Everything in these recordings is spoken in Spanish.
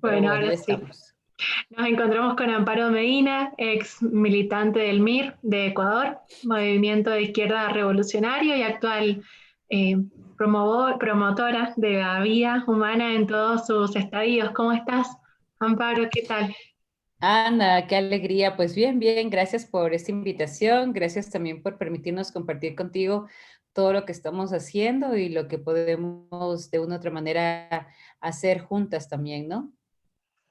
Pero Bueno, bueno, ahora ya sí. estamos. Nos encontramos con Amparo Medina, ex militante del MIR de Ecuador, Movimiento de Izquierda Revolucionario y actual eh, promotora de la vida humana en todos sus estadios. ¿Cómo estás, Amparo? ¿Qué tal? Ana, qué alegría. Pues bien, bien, gracias por esta invitación. Gracias también por permitirnos compartir contigo todo lo que estamos haciendo y lo que podemos de una u otra manera hacer juntas también, ¿no?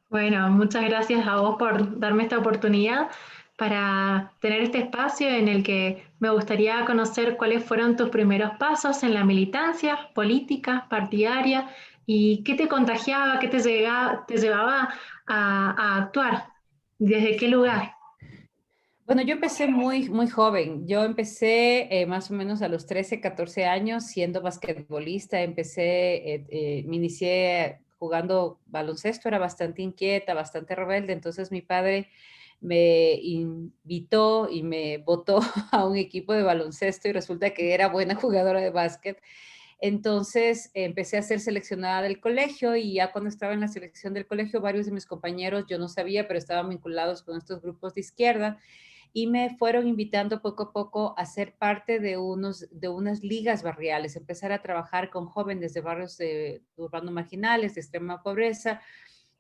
Bueno, muchas gracias a vos por darme esta oportunidad para tener este espacio en el que me gustaría conocer cuáles fueron tus primeros pasos en la militancia política, partidaria y qué te contagiaba, te llevaba a actuar, desde qué lugar. Bueno, yo empecé muy, muy joven. Yo empecé más o menos a los 13, 14 años siendo basquetbolista. Me inicié jugando baloncesto, era bastante inquieta, bastante rebelde. Entonces mi padre me invitó y me votó a un equipo de baloncesto y resulta que era buena jugadora de básquet. Entonces empecé a ser seleccionada del colegio y ya cuando estaba en la selección del colegio, varios de mis compañeros, yo no sabía, pero estaban vinculados con estos grupos de izquierda y me fueron invitando poco a poco a ser parte de unas ligas barriales, empezar a trabajar con jóvenes de barrios urbanos marginales, de extrema pobreza,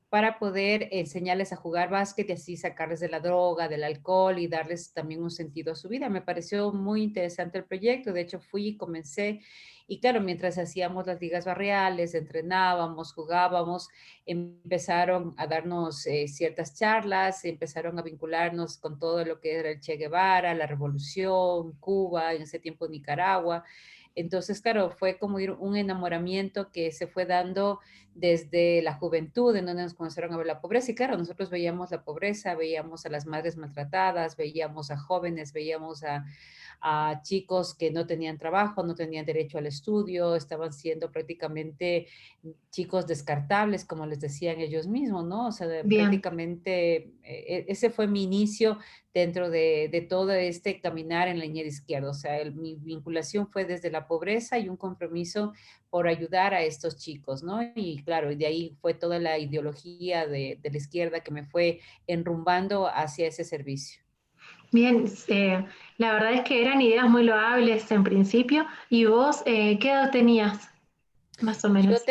para poder enseñarles a jugar básquet y así sacarles de la droga, del alcohol y darles también un sentido a su vida. Me pareció muy interesante el proyecto, de hecho fui y comencé y claro, mientras hacíamos las ligas barriales, entrenábamos, jugábamos, empezaron a darnos ciertas charlas, empezaron a vincularnos con todo lo que era el Che Guevara, la revolución, Cuba, en ese tiempo Nicaragua. Entonces, claro, fue como un enamoramiento que se fue dando desde la juventud, en donde nos comenzaron a ver la pobreza. Y claro, nosotros veíamos la pobreza, veíamos a las madres maltratadas, veíamos a jóvenes, veíamos a chicos que no tenían trabajo, no tenían derecho al estudio, estaban siendo prácticamente chicos descartables, como les decían ellos mismos, ¿no? O sea, Bien. prácticamente ese fue mi inicio dentro de todo este caminar en la línea de izquierda. O sea, mi vinculación fue desde la pobreza y un compromiso por ayudar a estos chicos, ¿no? Y claro, de ahí fue toda la ideología de la izquierda que me fue enrumbando hacia ese servicio. Bien, la verdad es que eran ideas muy loables en principio. ¿Y vos qué edad tenías, más o menos?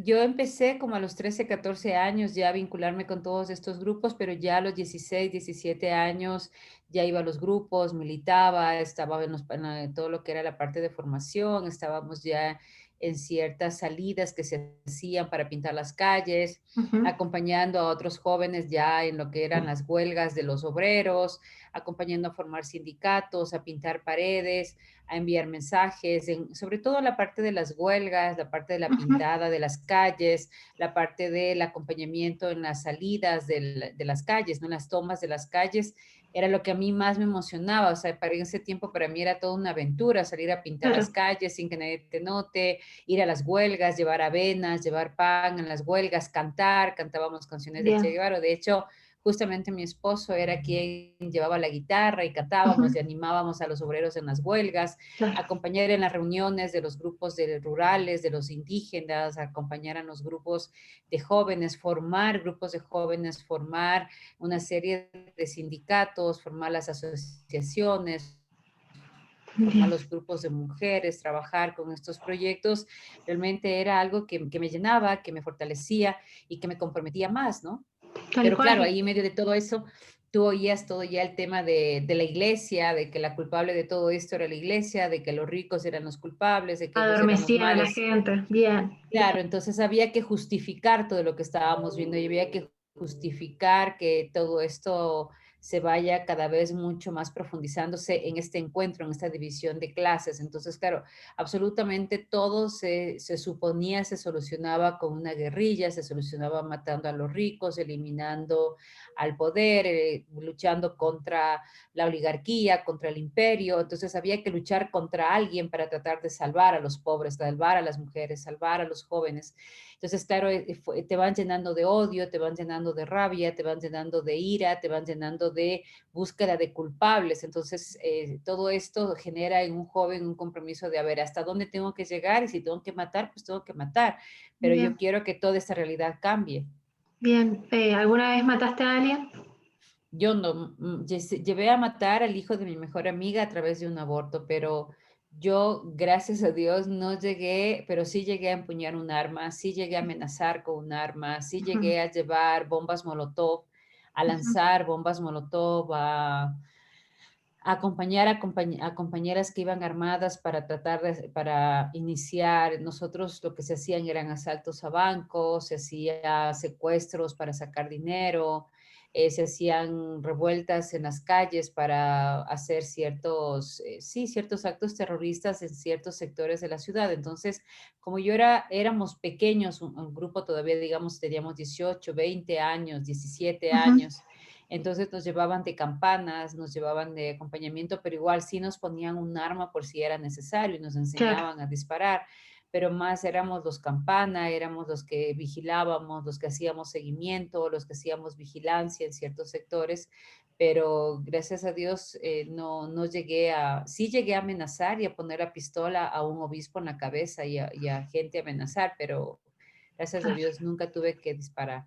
Yo empecé como a los 13, 14 años ya a vincularme con todos estos grupos, pero ya a los 16, 17 años ya iba a los grupos, militaba, estaba todo lo que era la parte de formación, estábamos ya en ciertas salidas que se hacían para pintar las calles, Ujú. acompañando a otros jóvenes ya en lo que eran las huelgas de los obreros, acompañando a formar sindicatos, a pintar paredes, a enviar mensajes, sobre todo la parte de las huelgas, la parte de la Ujú. pintada de las calles, la parte del acompañamiento en las salidas de las calles, ¿no? En las tomas de las calles, era lo que a mí más me emocionaba, o sea, para ese tiempo para mí era toda una aventura, salir a pintar las Claro, calles sin que nadie te note, ir a las huelgas, llevar avenas, llevar pan en las huelgas, cantábamos canciones de Che bien. Guevara, de hecho, justamente mi esposo era quien llevaba la guitarra y Ujú. cantábamos y animábamos a los obreros en las huelgas, Claro. acompañar en las reuniones de los grupos de rurales, de los indígenas, acompañar a los grupos de jóvenes, formar grupos de jóvenes, formar una serie de sindicatos, formar las asociaciones, formar Bien. los grupos de mujeres, trabajar con estos proyectos, realmente era algo que me llenaba, que me fortalecía y que me comprometía más, ¿no? Tal Pero claro, cual. ahí en medio de todo eso, tú oías todo ya el tema de la iglesia, de que la culpable de todo esto era la iglesia, de que los ricos eran los culpables, de que ellos eran los Adormecía a la malos. gente. Bien. Claro, entonces había que justificar todo lo que estábamos viendo y había que justificar que todo esto se vaya cada vez mucho más profundizándose en este encuentro, en esta división de clases. Entonces, claro, absolutamente todo se suponía se solucionaba con una guerrilla, se solucionaba matando a los ricos, eliminando al poder, luchando contra la oligarquía, contra el imperio. Entonces había que luchar contra alguien para tratar de salvar a los pobres, salvar a las mujeres, salvar a los jóvenes. Entonces, claro, te van llenando de odio, te van llenando de rabia, te van llenando de ira, te van llenando de búsqueda de culpables. Entonces, todo esto genera en un joven un compromiso de, a ver, ¿hasta dónde tengo que llegar? Y si tengo que matar, pues tengo que matar. Pero yo Bien. quiero que toda esta realidad cambie. Bien, ¿alguna vez mataste a alguien? Yo no, llevé a matar al hijo de mi mejor amiga a través de un aborto, pero yo, gracias a Dios, no llegué, pero sí llegué a empuñar un arma, sí llegué a amenazar con un arma, sí Ujú, llegué a llevar bombas Molotov, a ujú. lanzar bombas Molotov, a acompañar a compañeras que iban armadas para tratar de, para iniciar. Nosotros lo que se hacían eran asaltos a bancos, se hacía secuestros para sacar dinero, se hacían revueltas en las calles para hacer ciertos, sí, ciertos actos terroristas en ciertos sectores de la ciudad. Entonces, como éramos pequeños, un grupo todavía, digamos, teníamos 18, 20 años, 17 Ujú, años, entonces nos llevaban de campanas, nos llevaban de acompañamiento, pero igual sí nos ponían un arma por si era necesario y nos claro. enseñaban a disparar, pero más éramos los campana, éramos los que vigilábamos, los que hacíamos seguimiento, los que hacíamos vigilancia en ciertos sectores, pero gracias a Dios no llegué a, sí llegué a amenazar y a poner la pistola a un obispo en la cabeza y a gente a amenazar, pero gracias a Claro. Dios nunca tuve que disparar.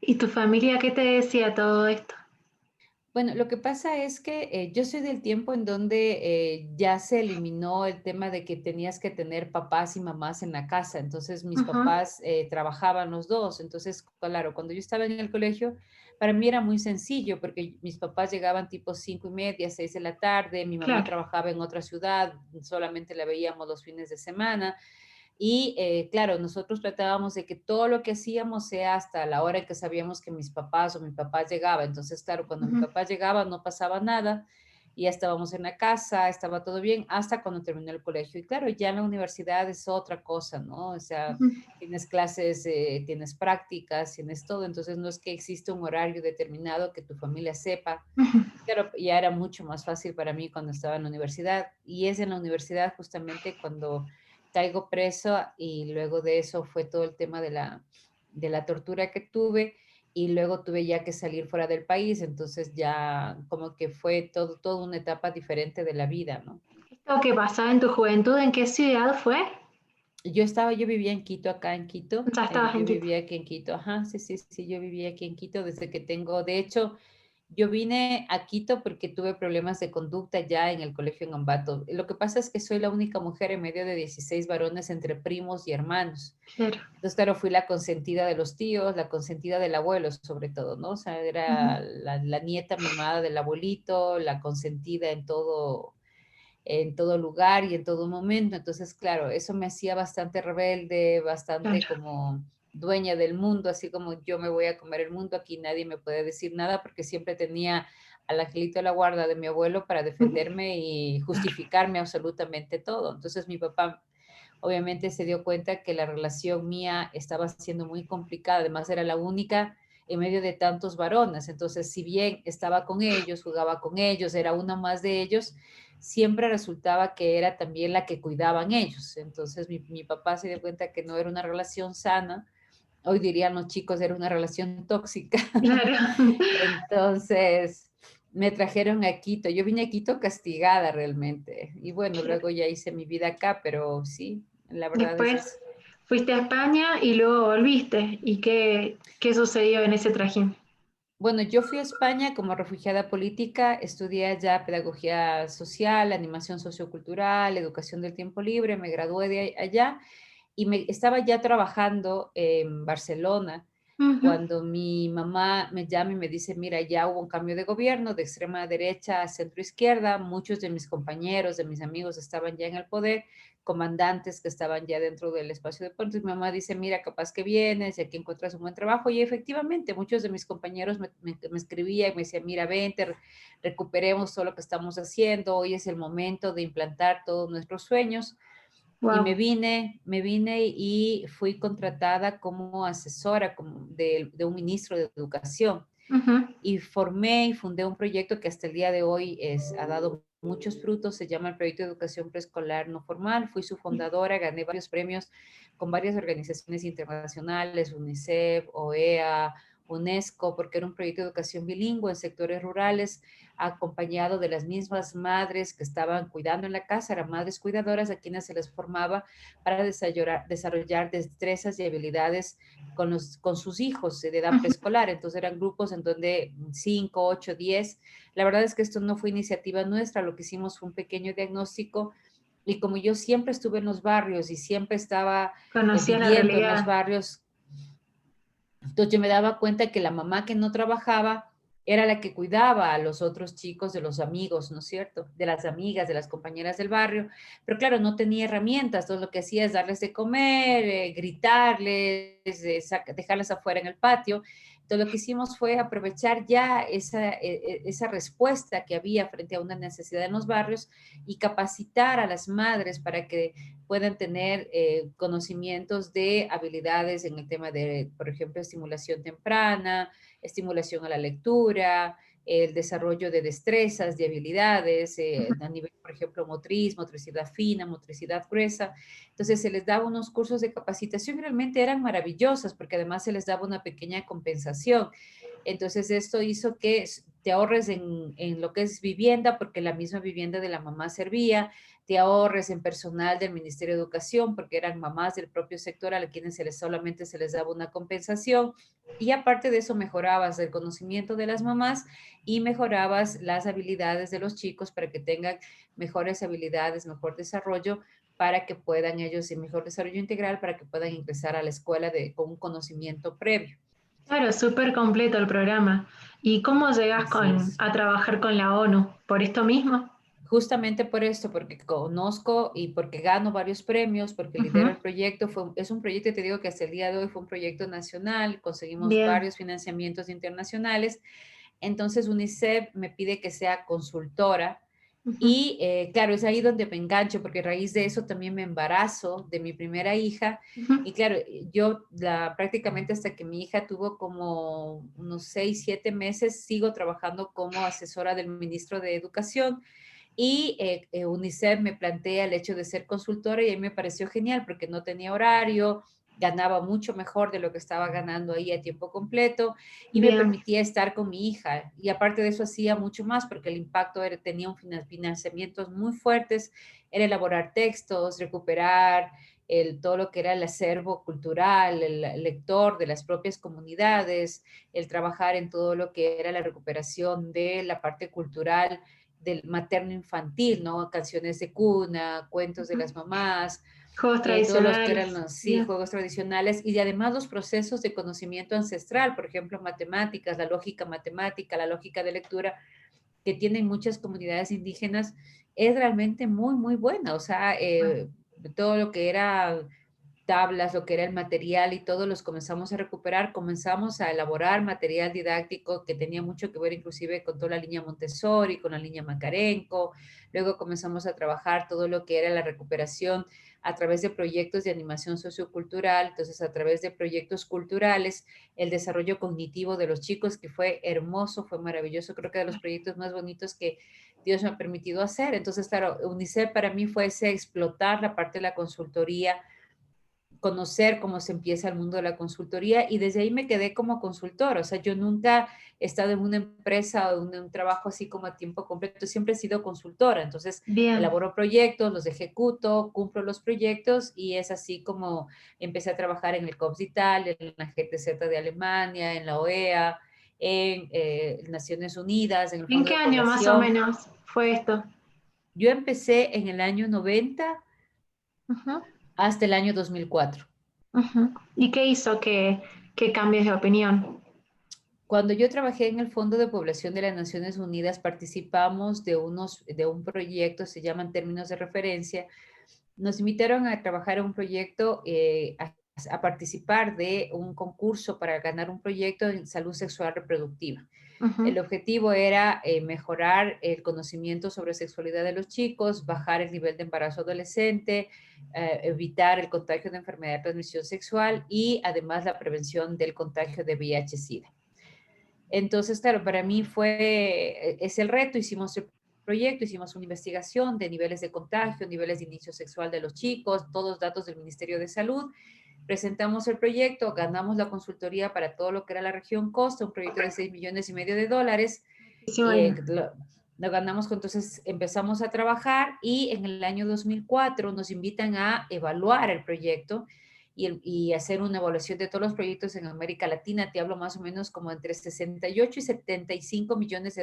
¿Y tu familia qué te decía todo esto? Bueno, lo que pasa es que yo soy del tiempo en donde ya se eliminó el tema de que tenías que tener papás y mamás en la casa. Entonces, mis Ujú, papás trabajaban los dos. Entonces, claro, cuando yo estaba en el colegio, para mí era muy sencillo porque mis papás llegaban tipo 5:30, 6 de la tarde. Mi mamá claro. trabajaba en otra ciudad, solamente la veíamos los fines de semana. Y claro, nosotros tratábamos de que todo lo que hacíamos sea hasta la hora en que sabíamos que mis papás o mi papá llegaba. Entonces, claro, cuando mi Ujú, papá llegaba no pasaba nada, y ya estábamos en la casa, estaba todo bien, hasta cuando terminó el colegio. Y claro, ya en la universidad es otra cosa, ¿no? O sea, ujú, tienes clases, tienes prácticas, tienes todo. Entonces, no es que existe un horario determinado que tu familia sepa. ujú. Claro, ya era mucho más fácil para mí cuando estaba en la universidad, y es en la universidad justamente cuando caigo preso, y luego de eso fue todo el tema de la tortura que tuve, y luego tuve ya que salir fuera del país. Entonces ya como que fue todo una etapa diferente de la vida, ¿no? ¿Esto que pasaba en tu juventud, en qué ciudad fue? Yo vivía en Quito, acá en Quito. Ya estabas en Yo Quito. vivía aquí en Quito. Ajá, sí, sí, sí, yo vivía aquí en Quito desde que tengo, de hecho, yo vine a Quito porque tuve problemas de conducta ya en el colegio en Ambato. Lo que pasa es que soy la única mujer en medio de 16 varones entre primos y hermanos. Claro. Entonces, claro, fui la consentida de los tíos, la consentida del abuelo, sobre todo, ¿no? O sea, Ujú, era la nieta mimada del abuelito, la consentida en todo lugar y en todo momento. Entonces, claro, eso me hacía bastante rebelde, bastante claro. como dueña del mundo, así como yo me voy a comer el mundo, aquí nadie me puede decir nada, porque siempre tenía al angelito de la guarda de mi abuelo para defenderme y Claro. justificarme absolutamente todo. Entonces mi papá obviamente se dio cuenta que la relación mía estaba siendo muy complicada, además era la única en medio de tantos varones. Entonces, si bien estaba con ellos, jugaba con ellos, era una más de ellos, siempre resultaba que era también la que cuidaban ellos. Entonces, mi papá se dio cuenta que no era una relación sana. Hoy dirían los chicos, era una relación tóxica. Claro. Entonces, me trajeron a Quito. Yo vine a Quito castigada realmente. Y bueno, Claro. luego ya hice mi vida acá, pero sí, la verdad es Después fuiste a España y luego volviste. ¿Y qué sucedió en ese trajín? bueno, yo fui a España como refugiada política, estudié allá pedagogía social, animación sociocultural, educación del tiempo libre, me gradué de allá, y estaba ya trabajando en Barcelona Ujú. cuando mi mamá me llama y me dice, mira, ya hubo un cambio de gobierno de extrema derecha a centro izquierda, muchos de mis compañeros, de mis amigos estaban ya en el poder, comandantes que estaban ya dentro del espacio de poder. Entonces mi mamá dice, mira, capaz que vienes y aquí encuentras un buen trabajo. Y efectivamente, muchos de mis compañeros me escribían y me decían, mira, vente, recuperemos todo lo que estamos haciendo, hoy es el momento de implantar todos nuestros sueños. Y Wow. me vine y fui contratada como asesora de un ministro de Educación, Ujú. y formé y fundé un proyecto que hasta el día de hoy ha dado muchos frutos. Se llama el Proyecto de Educación Preescolar No Formal. Fui su fundadora, gané varios premios con varias organizaciones internacionales, UNICEF, OEA, UNESCO, porque era un proyecto de educación bilingüe en sectores rurales, acompañado de las mismas madres que estaban cuidando en la casa, eran madres cuidadoras a quienes se les formaba para desarrollar destrezas y habilidades con sus hijos de edad Ujú. preescolar. Entonces eran grupos en donde 5, 8, 10. La verdad es que esto no fue iniciativa nuestra, lo que hicimos fue un pequeño diagnóstico y como yo siempre estuve en los barrios y siempre estaba Conocías la viviendo en los realidad. barrios, entonces yo me daba cuenta que la mamá que no trabajaba era la que cuidaba a los otros chicos de los amigos, ¿no es cierto? De las amigas, de las compañeras del barrio, pero claro, no tenía herramientas, todo lo que hacía es darles de comer, gritarles, dejarlas afuera en el patio. Entonces lo que hicimos fue aprovechar ya esa respuesta que había frente a una necesidad en los barrios y capacitar a las madres para que puedan tener conocimientos de habilidades en el tema de, por ejemplo, estimulación temprana, estimulación a la lectura, el desarrollo de destrezas, de habilidades a nivel, por ejemplo, motriz, motricidad fina, motricidad gruesa. Entonces se les daba unos cursos de capacitación y realmente eran maravillosas porque además se les daba una pequeña compensación. Entonces esto hizo que te ahorres en lo que es vivienda, porque la misma vivienda de la mamá servía, te ahorres en personal del Ministerio de Educación, porque eran mamás del propio sector a quienes solamente se les daba una compensación. Y aparte de eso, mejorabas el conocimiento de las mamás y mejorabas las habilidades de los chicos para que tengan mejores habilidades, mejor desarrollo, para que puedan ellos, y mejor desarrollo integral, para que puedan ingresar a la escuela con un conocimiento previo. Claro, súper completo el programa. ¿Y cómo llegas Así es. a trabajar con la ONU? ¿Por esto mismo? Justamente por esto, porque conozco y porque gano varios premios, porque lidero Ujú. el proyecto, es un proyecto, te digo que hasta el día de hoy fue un proyecto nacional, conseguimos Bien. varios financiamientos internacionales, entonces UNICEF me pide que sea consultora Ujú. y claro, es ahí donde me engancho, porque a raíz de eso también me embarazo de mi primera hija Ujú. y claro, yo prácticamente hasta que mi hija tuvo como unos 6, 7 meses, sigo trabajando como asesora del ministro de Educación y UNICEF me plantea el hecho de ser consultora y a mí me pareció genial porque no tenía horario, ganaba mucho mejor de lo que estaba ganando ahí a tiempo completo y me Bien. permitía estar con mi hija. Y aparte de eso hacía mucho más porque el impacto tenía financiamientos muy fuertes, era elaborar textos, recuperar todo lo que era el acervo cultural, el lector de las propias comunidades, el trabajar en todo lo que era la recuperación de la parte cultural del materno infantil, ¿no? Canciones de cuna, cuentos de Ujú. las mamás, Juegos todos los que eran tradicionales. los sí, Bien. juegos tradicionales y además los procesos de conocimiento ancestral, por ejemplo, matemáticas, la lógica matemática, la lógica de lectura que tienen muchas comunidades indígenas, es realmente muy, muy buena. O sea, todo lo que era tablas, lo que era el material y todo, los comenzamos a recuperar, comenzamos a elaborar material didáctico que tenía mucho que ver inclusive con toda la línea Montessori, con la línea Macarenco, luego comenzamos a trabajar todo lo que era la recuperación a través de proyectos de animación sociocultural, entonces a través de proyectos culturales, el desarrollo cognitivo de los chicos, que fue hermoso, fue maravilloso, creo que de los proyectos más bonitos que Dios me ha permitido hacer. Entonces, claro, UNICEF para mí fue ese explotar la parte de la consultoría, conocer cómo se empieza el mundo de la consultoría y desde ahí me quedé como consultora. O sea, yo nunca he estado en una empresa o en un trabajo así como a tiempo completo, siempre he sido consultora. Entonces, Bien. elaboro proyectos, los ejecuto, cumplo los proyectos y es así como empecé a trabajar en el COPS-DITAL, en la GTZ de Alemania, en la OEA, en Naciones Unidas, en el ¿En Fondo qué de año más o Población. menos fue esto? Yo empecé en el año 90 Ujú. hasta el año 2004. Ujú. ¿Y qué hizo que cambies de opinión? Cuando yo trabajé en el Fondo de Población de las Naciones Unidas, participamos de un proyecto, se llaman términos de referencia. Nos invitaron a trabajar en un proyecto, a participar de un concurso para ganar un proyecto en salud sexual reproductiva. Ujú. El objetivo era mejorar el conocimiento sobre sexualidad de los chicos, bajar el nivel de embarazo adolescente, evitar el contagio de enfermedad de transmisión sexual y además la prevención del contagio de VIH-Sida. Entonces, claro, para mí es el reto, hicimos el proyecto, hicimos una investigación de niveles de contagio, niveles de inicio sexual de los chicos, todos datos del Ministerio de Salud, presentamos el proyecto, ganamos la consultoría para todo lo que era la región Costa, un proyecto de $6,5 millones. Muchísimo dinero. Lo ganamos, entonces empezamos a trabajar y en el año 2004 nos invitan a evaluar el proyecto y hacer una evaluación de todos los proyectos en América Latina. Te hablo más o menos como entre 68 y $75 millones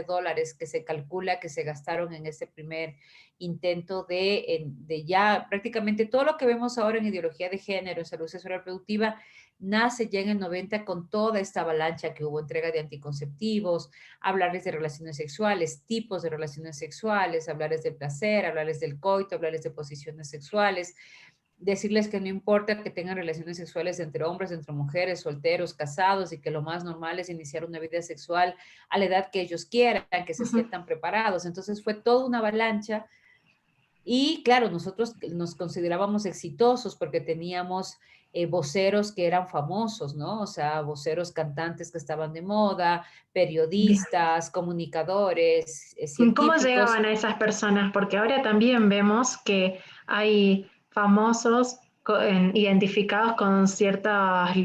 que se calcula que se gastaron en ese primer intento de ya prácticamente todo lo que vemos ahora en ideología de género, en salud sexual y reproductiva, nace ya en el 90 con toda esta avalancha que hubo, entrega de anticonceptivos, hablarles de relaciones sexuales, tipos de relaciones sexuales, hablarles del placer, hablarles del coito, hablarles de posiciones sexuales, decirles que no importa que tengan relaciones sexuales entre hombres, entre mujeres, solteros, casados, y que lo más normal es iniciar una vida sexual a la edad que ellos quieran, que se sientan preparados. Entonces fue toda una avalancha y claro, nosotros nos considerábamos exitosos porque teníamos voceros que eran famosos, ¿no? O sea, voceros cantantes que estaban de moda, Bien. periodistas, comunicadores, ¿Cómo científicos. llegaban a esas personas? Porque ahora también vemos que hay famosos identificados con ciertas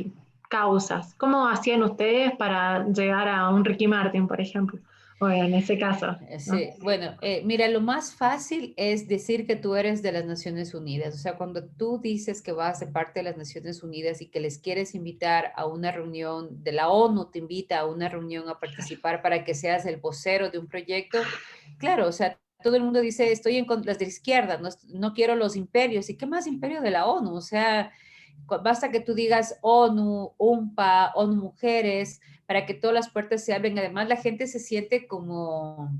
causas. ¿Cómo hacían ustedes para llegar a un Ricky Martin, por ejemplo? Bueno, en ese caso, ¿no? Sí, bueno, mira, lo más fácil es decir que tú eres de las Naciones Unidas. O sea, cuando tú dices que vas de parte de las Naciones Unidas y que les quieres invitar a una reunión de la ONU, te invita a una reunión a participar para que seas el vocero de un proyecto, claro, o sea, todo el mundo dice, estoy en contra de la izquierda, no, no quiero los imperios. ¿Y qué más imperio de la ONU? O sea, basta que tú digas ONU, UNPA, ONU Mujeres, para que todas las puertas se abren. Además, la gente se siente como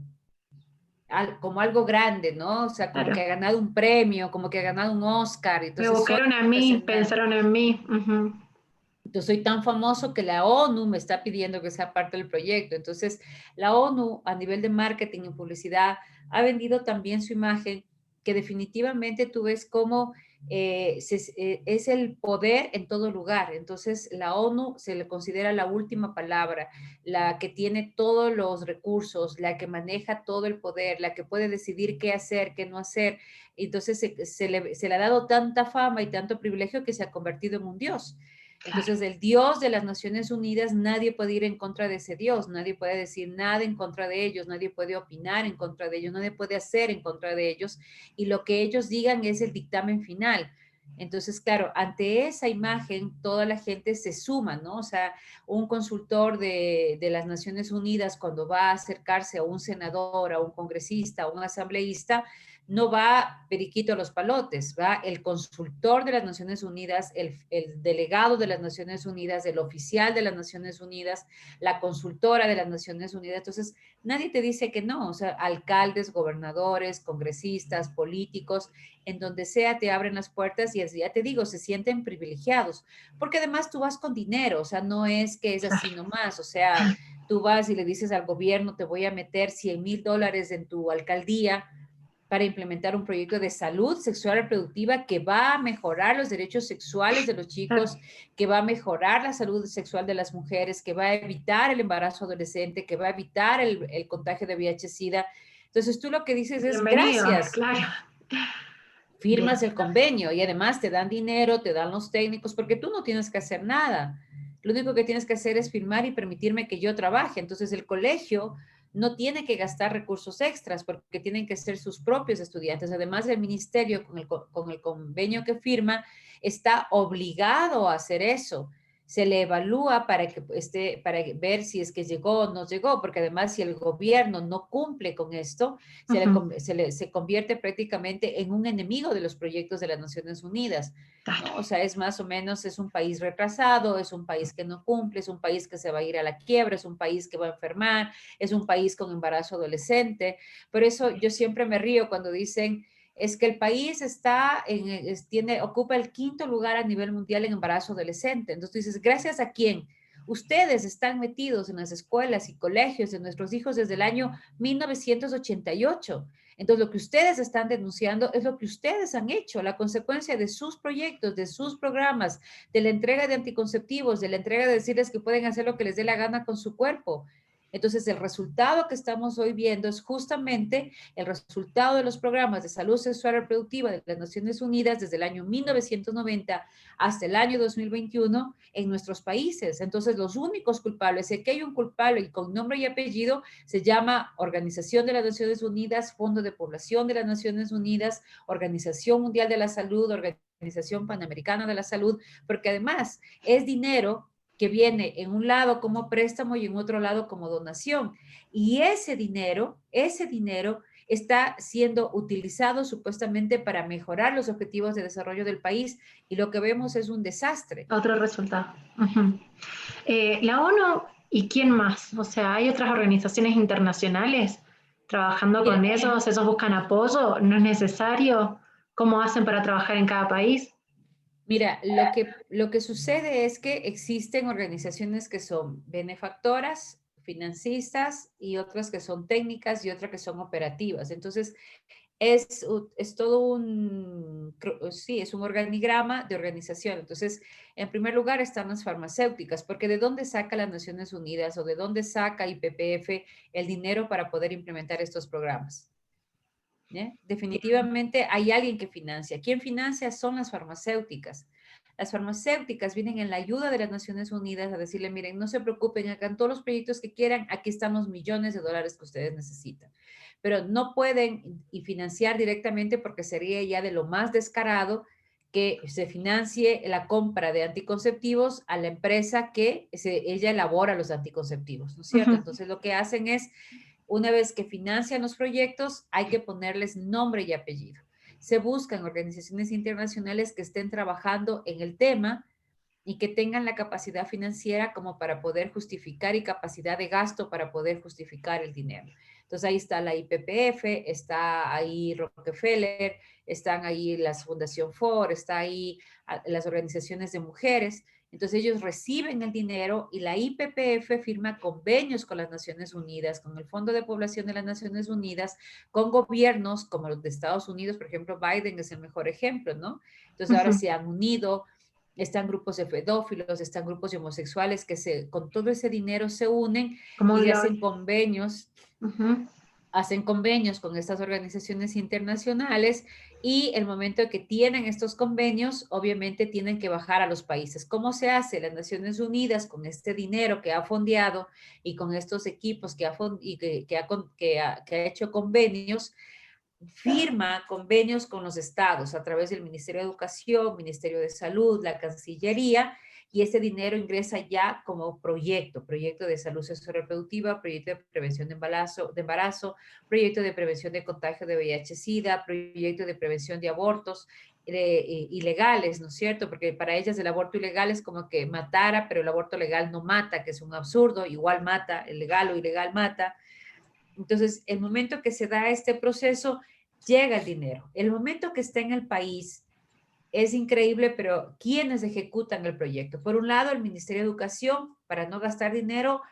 algo grande, ¿no? O sea, como que Claro. ha ganado un premio, como que ha ganado un Oscar, Me entonces soy buscaron a mí, profesional. pensaron en mí. Ujú. Yo soy tan famoso que la ONU me está pidiendo que sea parte del proyecto. Entonces, la ONU a nivel de marketing y publicidad ha vendido también su imagen, que definitivamente tú ves cómo es el poder en todo lugar. Entonces, la ONU se le considera la última palabra, la que tiene todos los recursos, la que maneja todo el poder, la que puede decidir qué hacer, qué no hacer. Entonces, se le ha dado tanta fama y tanto privilegio que se ha convertido en un dios. Claro. Entonces, el Dios de las Naciones Unidas, nadie puede ir en contra de ese Dios, nadie puede decir nada en contra de ellos, nadie puede opinar en contra de ellos, nadie puede hacer en contra de ellos, y lo que ellos digan es el dictamen final. Entonces, claro, ante esa imagen, toda la gente se suma, ¿no? O sea, un consultor de las Naciones Unidas, cuando va a acercarse a un senador, a un congresista, a un asambleísta, no va periquito a los palotes, va el consultor de las Naciones Unidas, el delegado de las Naciones Unidas, el oficial de las Naciones Unidas, la consultora de las Naciones Unidas. Entonces, nadie te dice que no, o sea, alcaldes, gobernadores, congresistas, políticos, en donde sea te abren las puertas y ya te digo, se sienten privilegiados, porque además tú vas con dinero, o sea, no es que es así nomás, o sea, tú vas y le dices al gobierno, te voy a meter $100,000 en tu alcaldía para implementar un proyecto de salud sexual reproductiva que va a mejorar los derechos sexuales de los Claro. chicos, que va a mejorar la salud sexual de las mujeres, que va a evitar el embarazo adolescente, que va a evitar el contagio de VIH-Sida. Entonces tú lo que dices es Bienvenidos, gracias, claro. Bien. firmas el convenio y además te dan dinero, te dan los técnicos, porque tú no tienes que hacer nada. Lo único que tienes que hacer es firmar y permitirme que yo trabaje. Entonces el colegio no tiene que gastar recursos extras porque tienen que ser sus propios estudiantes. Además, el ministerio con el convenio que firma está obligado a hacer eso. Se le evalúa para ver si es que llegó o no llegó, porque además si el gobierno no cumple con esto, Ujú. se convierte prácticamente en un enemigo de los proyectos de las Naciones Unidas, Claro. ¿no? O sea, es más o menos, es un país retrasado, es un país que no cumple, es un país que se va a ir a la quiebra, es un país que va a enfermar, es un país con embarazo adolescente. Por eso yo siempre me río cuando dicen, es que el país ocupa el quinto lugar a nivel mundial en embarazo adolescente. Entonces tú dices, ¿gracias a quién? Ustedes están metidos en las escuelas y colegios de nuestros hijos desde el año 1988. Entonces, lo que ustedes están denunciando es lo que ustedes han hecho, la consecuencia de sus proyectos, de sus programas, de la entrega de anticonceptivos, de la entrega de decirles que pueden hacer lo que les dé la gana con su cuerpo. Entonces, el resultado que estamos hoy viendo es justamente el resultado de los programas de salud sexual y reproductiva de las Naciones Unidas desde el año 1990 hasta el año 2021 en nuestros países. Entonces, los únicos culpables, si aquí hay un culpable y con nombre y apellido, se llama Organización de las Naciones Unidas, Fondo de Población de las Naciones Unidas, Organización Mundial de la Salud, Organización Panamericana de la Salud, porque además es dinero que viene en un lado como préstamo y en otro lado como donación. Y ese dinero está siendo utilizado supuestamente para mejorar los objetivos de desarrollo del país y lo que vemos es un desastre. Otro resultado. Uh-huh. La ONU y quién más, o sea, hay otras organizaciones internacionales trabajando Mira, con ellos, esos buscan apoyo, no es necesario, ¿cómo hacen para trabajar en cada país? Mira, lo que sucede es que existen organizaciones que son benefactoras, financistas y otras que son técnicas y otras que son operativas. Entonces, es todo sí, es un organigrama de organización. Entonces, en primer lugar están las farmacéuticas, porque ¿de dónde saca las Naciones Unidas o de dónde saca IPPF el dinero para poder implementar estos programas? ¿Eh? Definitivamente hay alguien que financia. ¿Quién financia? Son las farmacéuticas. Las farmacéuticas vienen en la ayuda de las Naciones Unidas a decirle, miren, no se preocupen, hagan todos los proyectos que quieran, aquí están los millones de dólares que ustedes necesitan. Pero no pueden y financiar directamente porque sería ya de lo más descarado que se financie la compra de anticonceptivos a la empresa que ella elabora los anticonceptivos, ¿no es cierto? Entonces lo que hacen es una vez que financian los proyectos, hay que ponerles nombre y apellido. Se buscan organizaciones internacionales que estén trabajando en el tema y que tengan la capacidad financiera como para poder justificar y capacidad de gasto para poder justificar el dinero. Entonces ahí está la IPPF, está ahí Rockefeller, están ahí la Fundación Ford, está ahí las organizaciones de mujeres. Entonces ellos reciben el dinero y la IPPF firma convenios con las Naciones Unidas, con el Fondo de Población de las Naciones Unidas, con gobiernos como los de Estados Unidos, por ejemplo, Biden es el mejor ejemplo, ¿no? Entonces ahora se han unido, están grupos de pedófilos, están grupos de homosexuales que con todo ese dinero se unen y hacen convenios con estas organizaciones internacionales y el momento que tienen estos convenios, obviamente tienen que bajar a los países. ¿Cómo se hace? Las Naciones Unidas con este dinero que ha fondeado y con estos equipos que ha hecho convenios, firma convenios con los estados a través del Ministerio de Educación, Ministerio de Salud, la Cancillería, y ese dinero ingresa ya como proyecto de salud sexual reproductiva, proyecto de prevención de embarazo, proyecto de prevención de contagio de VIH-Sida, proyecto de prevención de abortos ilegales, ¿no es cierto? Porque para ellas el aborto ilegal es como que matara, pero el aborto legal no mata, que es un absurdo, igual mata, el legal o ilegal mata. Entonces, el momento que se da este proceso, llega el dinero. El momento que está en el país es increíble, pero ¿quiénes ejecutan el proyecto? Por un lado, el Ministerio de Educación, para no gastar dinero,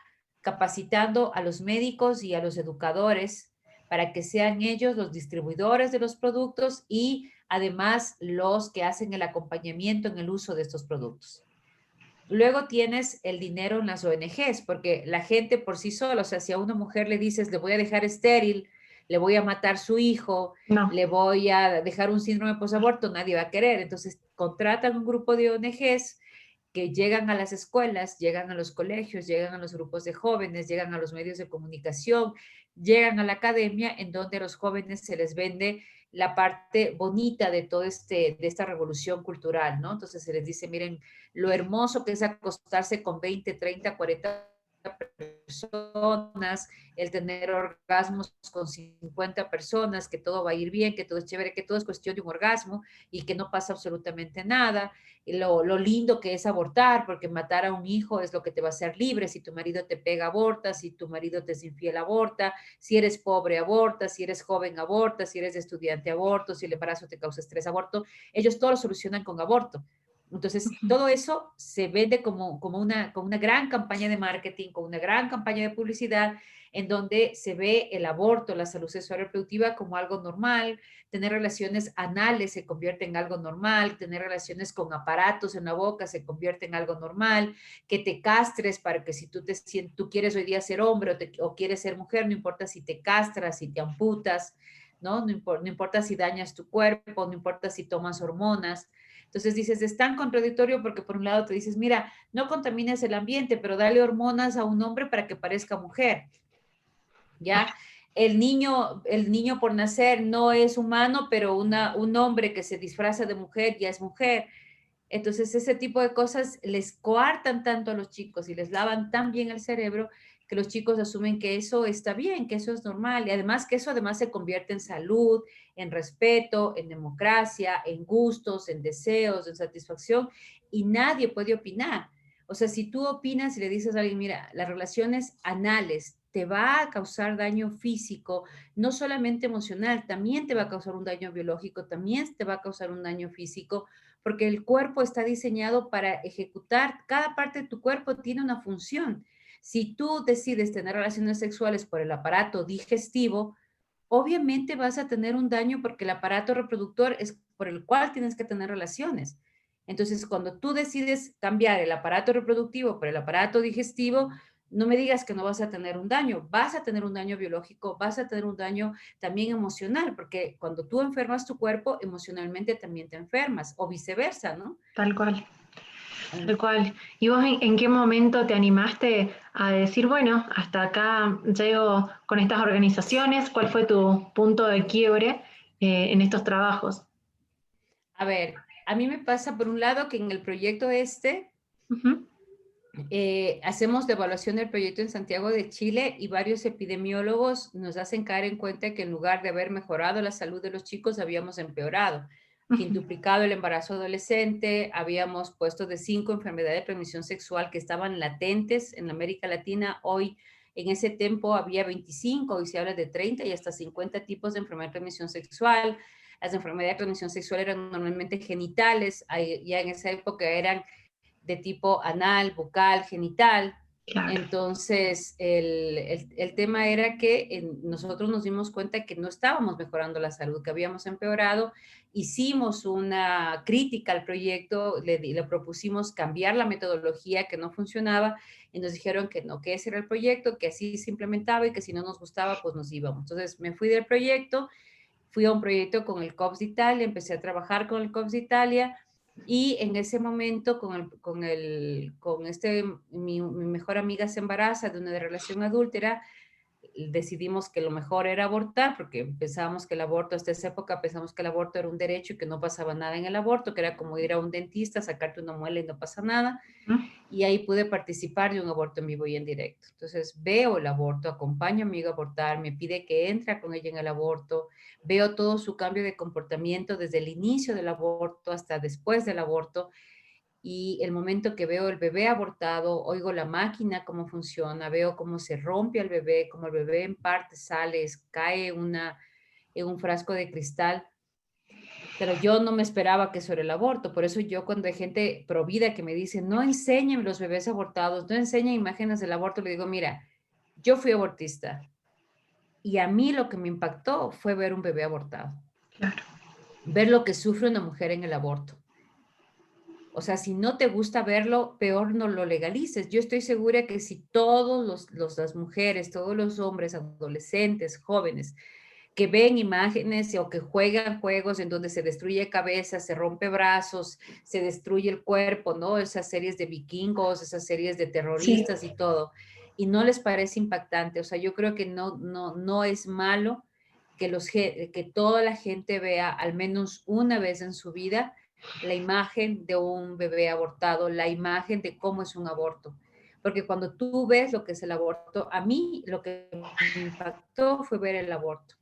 capacitando a los médicos y a los educadores para que sean ellos los distribuidores de los productos y además los que hacen el acompañamiento en el uso de estos productos. Luego tienes el dinero en las ONGs, porque la gente por sí sola, o sea, si a una mujer le dices, le voy a dejar estéril, le voy a matar su hijo, No. le voy a dejar un síndrome posaborto, nadie va a querer. Entonces, contratan un grupo de ONGs que llegan a las escuelas, llegan a los colegios, llegan a los grupos de jóvenes, llegan a los medios de comunicación, llegan a la academia, en donde a los jóvenes se les vende la parte bonita de de esta revolución cultural, ¿no? Entonces se les dice, miren, lo hermoso que es acostarse con 20, 30, 40 personas, el tener orgasmos con 50 personas, que todo va a ir bien, que todo es chévere, que todo es cuestión de un orgasmo y que no pasa absolutamente nada. Y lo lindo que es abortar, porque matar a un hijo es lo que te va a hacer libre. Si tu marido te pega, aborta. Si tu marido te es infiel, aborta. Si eres pobre, aborta. Si eres joven, aborta. Si eres estudiante, aborto. Si el embarazo te causa estrés, aborto. Ellos todo lo solucionan con aborto. Entonces, Ujú. todo eso se vende como una gran campaña de marketing, como una gran campaña de publicidad, en donde se ve el aborto, la salud sexual y reproductiva como algo normal, tener relaciones anales se convierte en algo normal, tener relaciones con aparatos en la boca se convierte en algo normal, que te castres para que si tú quieres hoy día ser hombre o quieres ser mujer, no importa si te castras, si te amputas, ¿no? No importa si dañas tu cuerpo, no importa si tomas hormonas. Entonces dices, es tan contradictorio porque por un lado te dices, mira, no contamines el ambiente, pero dale hormonas a un hombre para que parezca mujer, ¿ya? El niño por nacer no es humano, pero un hombre que se disfraza de mujer ya es mujer. Entonces, ese tipo de cosas les coartan tanto a los chicos y les lavan tan bien el cerebro que los chicos asumen que eso está bien, que eso es normal y además que eso además se convierte en salud, en respeto, en democracia, en gustos, en deseos, en satisfacción y nadie puede opinar. O sea, si tú opinas y le dices a alguien, mira, las relaciones anales te va a causar daño físico, no solamente emocional, también te va a causar un daño biológico, también te va a causar un daño físico, porque el cuerpo está diseñado para ejecutar, cada parte de tu cuerpo tiene una función. Si tú decides tener relaciones sexuales por el aparato digestivo, obviamente vas a tener un daño porque el aparato reproductor es por el cual tienes que tener relaciones. Entonces, cuando tú decides cambiar el aparato reproductivo por el aparato digestivo, no me digas que no vas a tener un daño, vas a tener un daño biológico, vas a tener un daño también emocional, porque cuando tú enfermas tu cuerpo, emocionalmente también te enfermas, o viceversa, ¿no? Tal cual, tal cual. ¿Y vos en qué momento te animaste a decir, bueno, hasta acá llego con estas organizaciones? ¿Cuál fue tu punto de quiebre en estos trabajos? A ver, a mí me pasa por un lado que en el proyecto Ujú. hacemos la evaluación del proyecto en Santiago de Chile y varios epidemiólogos nos hacen caer en cuenta que en lugar de haber mejorado la salud de los chicos, habíamos empeorado, Ujú. quintuplicado el embarazo adolescente, habíamos puesto de 5 enfermedades de transmisión sexual que estaban latentes en América Latina. Hoy, en ese tiempo, había 25, hoy se habla de 30 y hasta 50 tipos de enfermedad de transmisión sexual. Las enfermedades de transmisión sexual eran normalmente genitales, ya en esa época eran de tipo anal, bucal, genital. Claro, Entonces, el tema era que nosotros nos dimos cuenta que no estábamos mejorando la salud, que habíamos empeorado. Hicimos una crítica al proyecto, le propusimos cambiar la metodología que no funcionaba y nos dijeron que no, que ese era el proyecto, que así se implementaba y que si no nos gustaba, pues nos íbamos. Entonces, me fui del proyecto, fui a un proyecto con el COPS de Italia, empecé a trabajar con el COPS de Italia y en ese momento mi mejor amiga se embaraza de una relación adúltera, decidimos que lo mejor era abortar, porque pensábamos que el aborto, hasta esa época pensamos que el aborto era un derecho y que no pasaba nada en el aborto, que era como ir a un dentista, sacarte una muela y no pasa nada. Y ahí pude participar de un aborto en vivo y en directo. Entonces veo el aborto, acompaño a mi amiga a abortar, me pide que entre con ella en el aborto, veo todo su cambio de comportamiento desde el inicio del aborto hasta después del aborto y el momento que veo el bebé abortado, oigo la máquina, cómo funciona, veo cómo se rompe el bebé, cómo el bebé en parte sale, cae en un frasco de cristal, pero yo no me esperaba que sobre el aborto. Por eso yo cuando hay gente provida que me dice, no enseñen los bebés abortados, no enseñen imágenes del aborto, le digo, mira, yo fui abortista y a mí lo que me impactó fue ver un bebé abortado, claro. ver lo que sufre una mujer en el aborto. O sea, si no te gusta verlo, peor no lo legalices. Yo estoy segura que si todos las mujeres, todos los hombres, adolescentes, jóvenes, que ven imágenes o que juegan juegos en donde se destruye cabeza, se rompe brazos, se destruye el cuerpo, ¿no? Esas series de vikingos, esas series de Sí, terroristas y todo, y no les parece impactante. O sea, yo creo que no es malo que toda la gente vea al menos una vez en su vida la imagen de un bebé abortado, la imagen de cómo es un aborto. Porque cuando tú ves lo que es el aborto, a mí lo que me impactó fue ver el aborto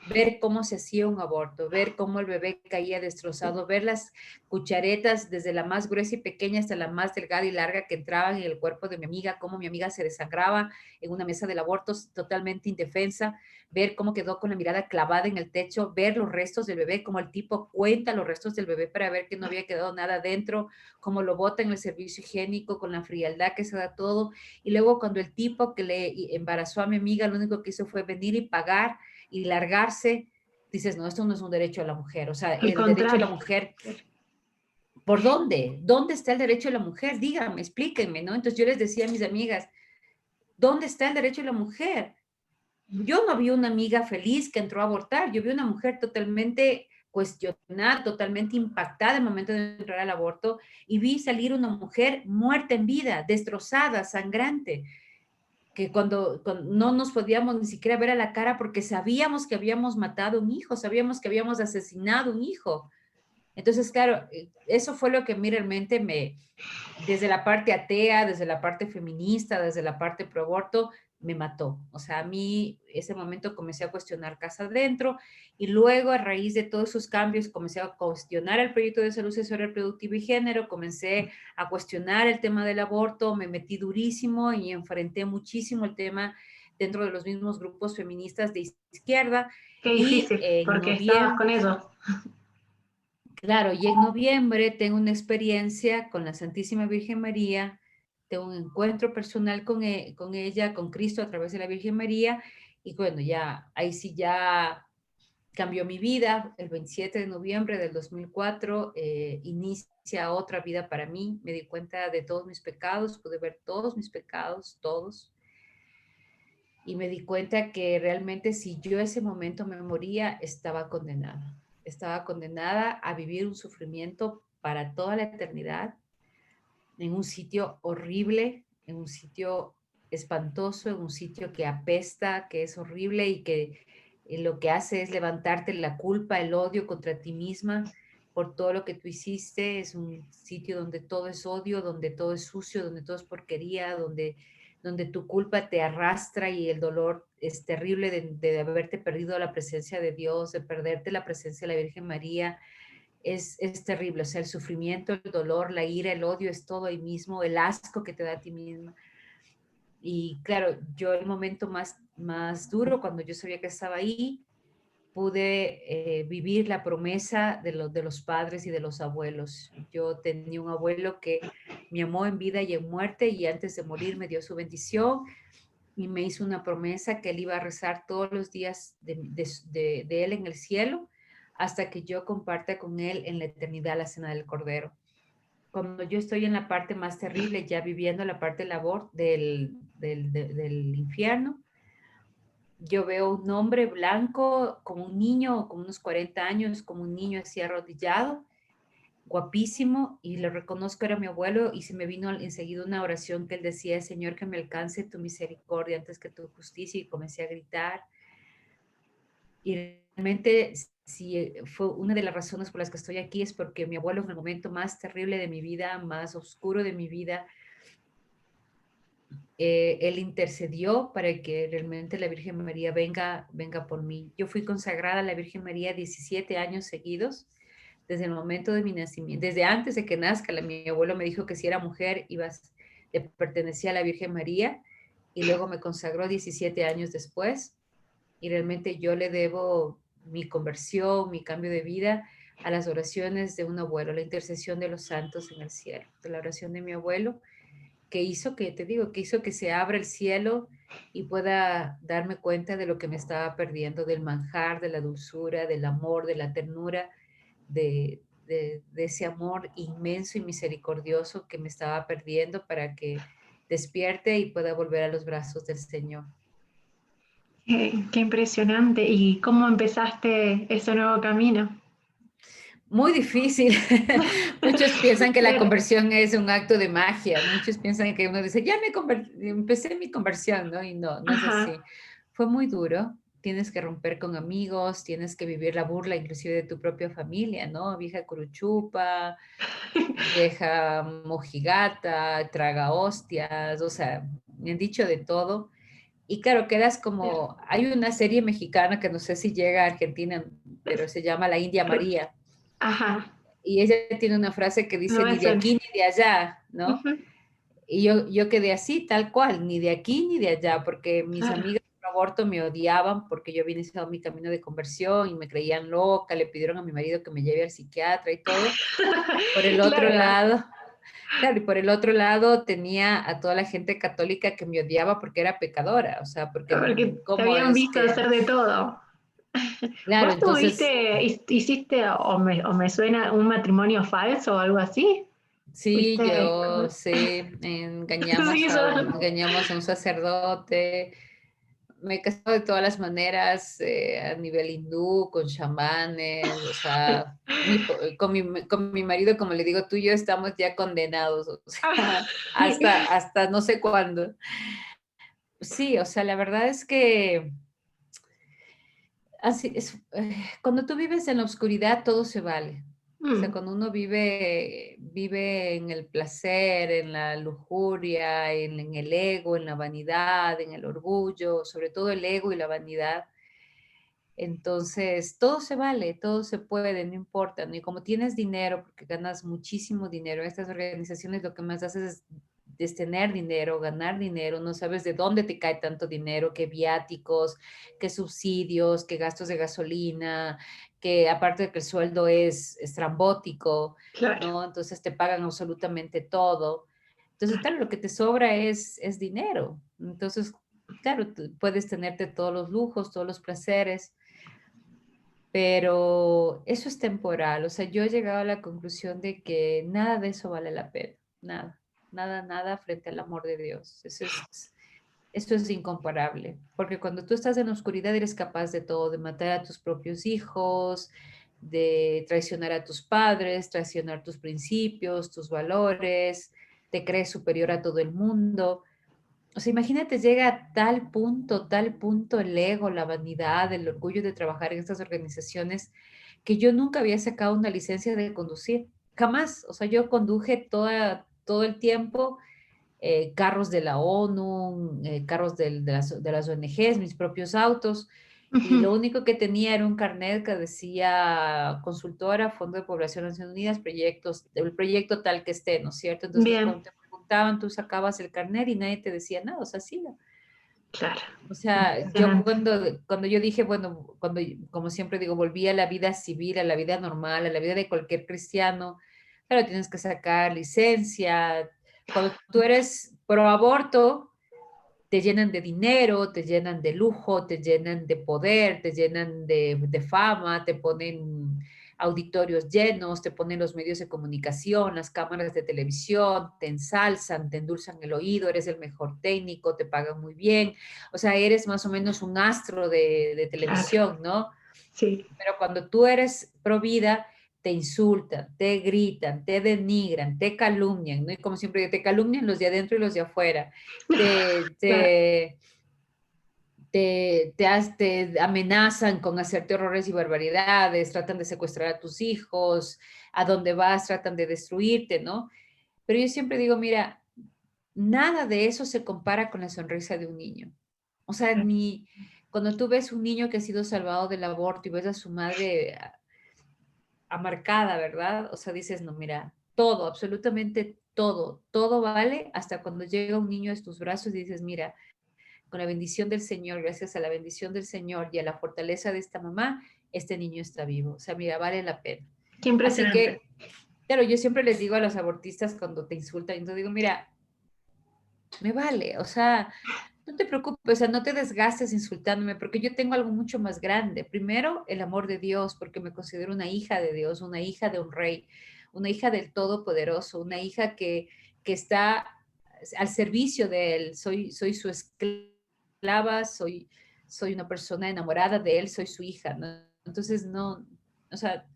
ver cómo se hacía un aborto, ver cómo el bebé caía destrozado, ver las cucharetas desde la más gruesa y pequeña hasta la más delgada y larga que entraban en el cuerpo de mi amiga, cómo mi amiga se desangraba en una mesa del aborto totalmente indefensa, ver cómo quedó con la mirada clavada en el techo, ver los restos del bebé, cómo el tipo cuenta los restos del bebé para ver que no había quedado nada dentro, cómo lo bota en el servicio higiénico con la frialdad que se da todo. Y luego cuando el tipo que le embarazó a mi amiga, lo único que hizo fue venir y pagar y largarse, dices, no, esto no es un derecho a la mujer. O sea, Al el derecho a la contrario. mujer, ¿por dónde? ¿Dónde está el derecho de la mujer? Díganme, explíquenme, ¿no? Entonces yo les decía a mis amigas, ¿dónde está el derecho de la mujer? Yo no vi una amiga feliz que entró a abortar, yo vi una mujer totalmente cuestionada, totalmente impactada en el momento de entrar al aborto, y vi salir una mujer muerta en vida, destrozada, sangrante, que cuando no nos podíamos ni siquiera ver a la cara porque sabíamos que habíamos matado un hijo, sabíamos que habíamos asesinado un hijo. Entonces, claro, eso fue lo que a mí realmente desde la parte atea, desde la parte feminista, desde la parte pro aborto, me mató. O sea, a mí ese momento comencé a cuestionar casa adentro y luego a raíz de todos esos cambios comencé a cuestionar el proyecto de salud sexual reproductiva y género, comencé a cuestionar el tema del aborto, me metí durísimo y enfrenté muchísimo el tema dentro de los mismos grupos feministas de izquierda Qué y difícil, en porque estabas noviembre, con ellos. claro, y en noviembre tengo una experiencia con la Santísima Virgen María, tengo un encuentro personal con ella, con Cristo a través de la Virgen María, y bueno, ya, ahí sí ya cambió mi vida. El 27 de noviembre del 2004 inicia otra vida para mí, me di cuenta de todos mis pecados, pude ver todos mis pecados, todos, y me di cuenta que realmente si yo ese momento me moría, estaba condenada a vivir un sufrimiento para toda la eternidad, en un sitio horrible, en un sitio espantoso, en un sitio que apesta, que es horrible y que lo que hace es levantarte la culpa, el odio contra ti misma por todo lo que tú hiciste. Es un sitio donde todo es odio, donde todo es sucio, donde todo es porquería, donde tu culpa te arrastra y el dolor es terrible de haberte perdido la presencia de Dios, de perderte la presencia de la Virgen María. Es terrible, o sea, el sufrimiento, el dolor, la ira, el odio, es todo ahí mismo, el asco que te da a ti misma. Y claro, yo el momento más duro, cuando yo sabía que estaba ahí, pude vivir la promesa de los padres y de los abuelos. Yo tenía un abuelo que me amó en vida y en muerte y antes de morir me dio su bendición y me hizo una promesa que él iba a rezar todos los días de él en el cielo hasta que yo comparta con él en la eternidad la cena del Cordero. Cuando yo estoy en la parte más terrible, ya viviendo la parte del infierno, yo veo un hombre blanco como un niño, como unos 40 años, como un niño así arrodillado, guapísimo, y lo reconozco, era mi abuelo, y se me vino enseguida una oración que él decía: Señor, que me alcance tu misericordia antes que tu justicia, y comencé a gritar. Y realmente, si fue una de las razones por las que estoy aquí, es porque mi abuelo en el momento más terrible de mi vida, más oscuro de mi vida, él intercedió para que realmente la Virgen María venga por mí. Yo fui consagrada a la Virgen María 17 años seguidos, desde el momento de mi nacimiento, desde antes de que nazca. Mi abuelo me dijo que si era mujer, le pertenecía a la Virgen María, y luego me consagró 17 años después, y realmente yo le debo mi conversión, mi cambio de vida a las oraciones de un abuelo, la intercesión de los santos en el cielo, de la oración de mi abuelo, que hizo que, te digo, que hizo que se abra el cielo y pueda darme cuenta de lo que me estaba perdiendo, del manjar, de la dulzura, del amor, de la ternura, de ese amor inmenso y misericordioso que me estaba perdiendo, para que despierte y pueda volver a los brazos del Señor. Qué impresionante. ¿Y cómo empezaste ese nuevo camino? Muy difícil. Muchos piensan que la Pero, conversión es un acto de magia. Muchos piensan que uno dice, ya empecé mi conversión, ¿no? Y no, no es ajá, así. Fue muy duro. Tienes que romper con amigos, tienes que vivir la burla inclusive de tu propia familia, ¿no? Vieja curuchupa, vieja mojigata, traga hostias, o sea, me han dicho de todo. Y claro, quedas como, hay una serie mexicana que no sé si llega a Argentina, pero se llama La India María. Ajá, Y ella tiene una frase que no dice, me ni de suena. aquí ni de allá, ¿no? Ujú, Y yo quedé así, tal cual, ni de aquí ni de allá, porque mis claro. amigas por aborto me odiaban porque yo había iniciado mi camino de conversión y me creían loca, le pidieron a mi marido que me lleve al psiquiatra y todo. Por el otro Claro, lado, claro, y por el otro lado tenía a toda la gente católica que me odiaba porque era pecadora, o sea, porque porque te cómo habían es visto que, hacer de todo. claro, ¿Vos entonces, tuviste, hiciste, o me suena, un matrimonio falso o algo así? sí, ¿Fuiste? yo sí, Sí, engañamos a un sacerdote. Me he casado de todas las maneras, a nivel hindú, con chamanes, o sea, con mi marido, como le digo, tú y yo estamos ya condenados, o sea, hasta no sé cuándo. Sí, o sea, la verdad es que así es, cuando tú vives en la oscuridad, todo se vale. O sea, Mm, cuando uno vive en el placer, en la lujuria, en el ego, en la vanidad, en el orgullo, sobre todo el ego y la vanidad, entonces todo se vale, todo se puede, no importa, ¿no? Y como tienes dinero, porque ganas muchísimo dinero, estas organizaciones lo que más haces es tener dinero, ganar dinero, no sabes de dónde te cae tanto dinero, qué viáticos, qué subsidios, qué gastos de gasolina, que aparte de que el sueldo es estrambótico, claro, ¿no? Entonces te pagan absolutamente todo. Entonces, claro. claro, lo que te sobra es dinero. Entonces, claro, tú puedes tenerte todos los lujos, todos los placeres, pero eso es temporal. O sea, yo he llegado a la conclusión de que nada de eso vale la pena. Nada, nada, nada frente al amor de Dios. Eso es incomparable. Porque cuando tú estás en la oscuridad eres capaz de todo, de matar a tus propios hijos, de traicionar a tus padres, traicionar tus principios, tus valores, te crees superior a todo el mundo. O sea, imagínate, llega a tal punto el ego, la vanidad, el orgullo de trabajar en estas organizaciones, que yo nunca había sacado una licencia de conducir. Jamás. O sea, yo conduje todo el tiempo carros de la ONU, carros de las ONGs, mis propios autos. Y lo Ujú, único que tenía era un carnet que decía consultora, Fondo de Población de Naciones Unidas, proyectos, el proyecto tal que esté, ¿no es cierto? Entonces, bien, cuando te preguntaban, tú sacabas el carnet y nadie te decía nada, o sea, sí. claro, O sea, yo impresionante. cuando yo dije, bueno, como siempre digo, volví a la vida civil, a la vida normal, a la vida de cualquier cristiano, claro, tienes que sacar licencia. Cuando tú eres pro aborto, te llenan de dinero, te llenan de lujo, te llenan de poder, te llenan de fama, te ponen auditorios llenos, te ponen los medios de comunicación, las cámaras de televisión, te ensalzan, te endulzan el oído, eres el mejor técnico, te pagan muy bien, o sea, eres más o menos un astro de Claro, televisión, ¿no? sí. Pero cuando tú eres pro vida, te insultan, te gritan, te denigran, te calumnian, ¿no? Y como siempre, te calumnian los de adentro y los de afuera. Te, Claro, te, te amenazan con hacerte horrores y barbaridades, tratan de secuestrar a tus hijos, a donde vas tratan de destruirte, ¿no? Pero yo siempre digo, mira, nada de eso se compara con la sonrisa de un niño. O sea, ni cuando tú ves un niño que ha sido salvado del aborto y ves a su madre amarcada, ¿verdad? O sea, dices, no, mira, todo, absolutamente todo, todo vale hasta cuando llega un niño a tus brazos y dices, mira, con la bendición del Señor, gracias a la bendición del Señor y a la fortaleza de esta mamá, este niño está vivo. O sea, mira, vale la pena. qué Así impresionante. que, claro, yo siempre les digo a los abortistas cuando te insultan, yo digo, mira, me vale, o sea, no te preocupes, o sea, no te desgastes insultándome, porque yo tengo algo mucho más grande. Primero, el amor de Dios, porque me considero una hija de Dios, una hija de un rey, una hija del Todopoderoso, una hija que está al servicio de Él. Soy su esclava, soy una persona enamorada de Él, soy su hija, ¿no? Entonces, no, o sea,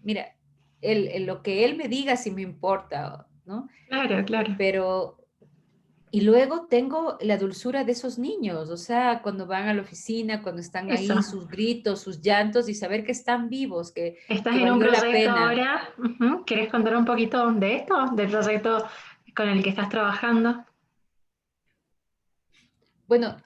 mira, lo que Él me diga sí me importa, ¿no? Claro, claro. Pero y luego tengo la dulzura de esos niños, o sea, cuando van a la oficina, cuando están Eso. ahí, sus gritos, sus llantos y saber que están vivos, Estás que en un valió la proyecto pena. ahora. Ujú. ¿Quieres contar un poquito de esto? Del proyecto con el que estás trabajando. Bueno,